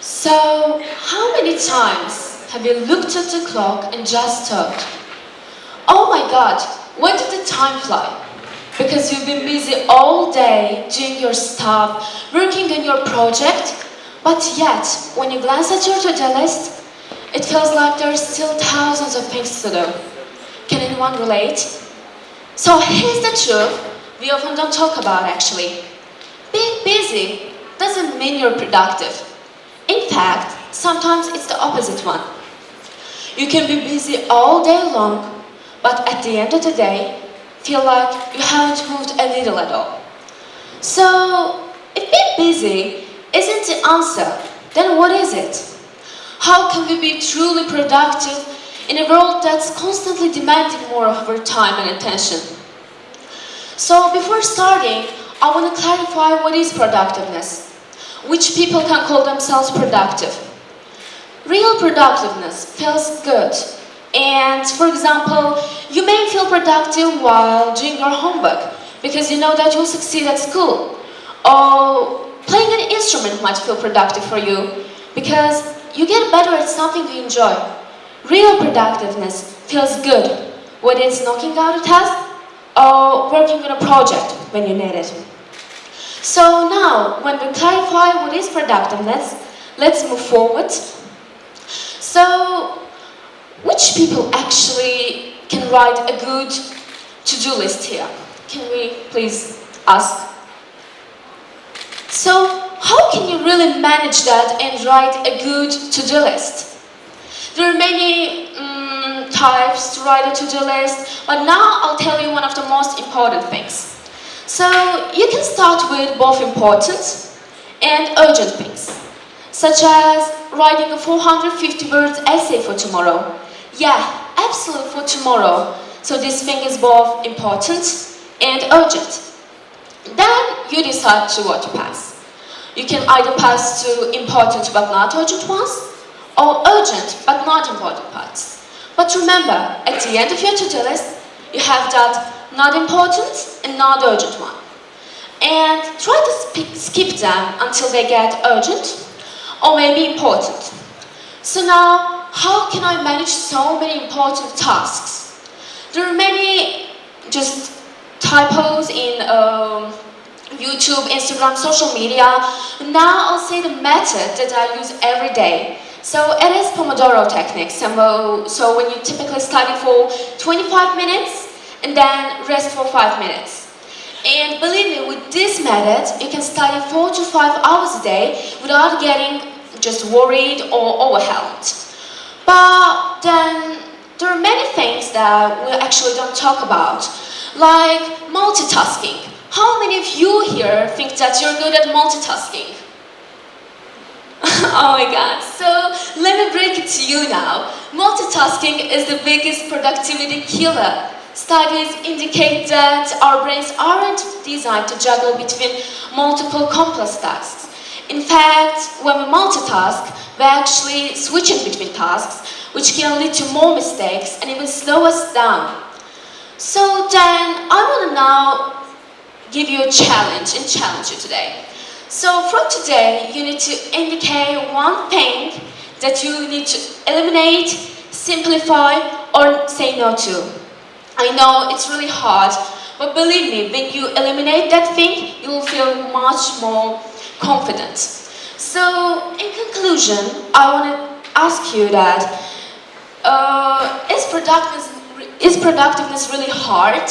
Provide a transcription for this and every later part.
So, how many times have you looked at the clock and just thought, oh my god, when did the time fly? Because you've been busy all day doing your stuff, working on your project, but yet, when you glance at your to-do list, it feels like there are still thousands of things to do. Can anyone relate? So here's the truth we often don't talk about actually. Being busy doesn't mean you're productive. In fact, sometimes it's the opposite one. You can be busy all day long, but at the end of the day, feel like you haven't moved a little at all. So, if being busy isn't the answer, then what is it? How can we be truly productive in a world that's constantly demanding more of our time and attention? So, before starting, I want to clarify what is productiveness. Which people can call themselves productive. Real productiveness feels good. And for example, you may feel productive while doing your homework because you know that you'll succeed at school. Or playing an instrument might feel productive for you because you get better at something you enjoy. Real productiveness feels good, whether it's knocking out a task or working on a project when you need it. So now, when we clarify what is productiveness, let's move forward. So, which people actually can write a good to-do list here? Can we please ask? So, how can you really manage that and write a good to-do list? There are many types to write a to-do list, but now I'll tell you one of the most important things. So, you can start with both important and urgent things, such as writing a 450 words essay for tomorrow. Yeah, absolutely for tomorrow. So this thing is both important and urgent. Then you decide to what to pass. You can either pass to important but not urgent ones, or urgent but not important parts. But remember, at the end of your to-do list, you have that not important and not urgent one. And try to skip them until they get urgent or maybe important. So now, how can I manage so many important tasks? There are many just typos in YouTube, Instagram, social media. Now I'll say the method that I use every day. So it is Pomodoro technique. So when you typically study for 25 minutes, and then rest for 5 minutes. And believe me, with this method, you can study 4 to 5 hours a day without getting just worried or overwhelmed. But then, there are many things that we actually don't talk about, like multitasking. How many of you here think that you're good at multitasking? Oh my god, so let me break it to you now. Multitasking is the biggest productivity killer. Studies indicate that our brains aren't designed to juggle between multiple complex tasks. In fact, when we multitask, we're actually switching between tasks, which can lead to more mistakes and even slow us down. So then, I want to now give you a challenge and challenge you today. So from today, you need to indicate one thing that you need to eliminate, simplify, or say no to. I know it's really hard, but believe me, when you eliminate that thing, you will feel much more confident. So, in conclusion, I want to ask you that, is productiveness really hard?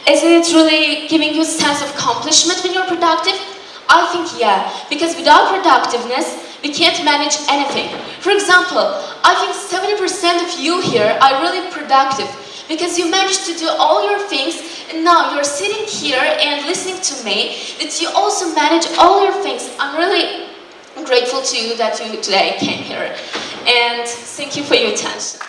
Is it really giving you a sense of accomplishment when you're productive? I think yeah, because without productiveness, we can't manage anything. For example, I think 70% of you here are really productive because you managed to do all your things and now you're sitting here and listening to me that you also manage all your things. I'm really grateful to you that you today came here and thank you for your attention.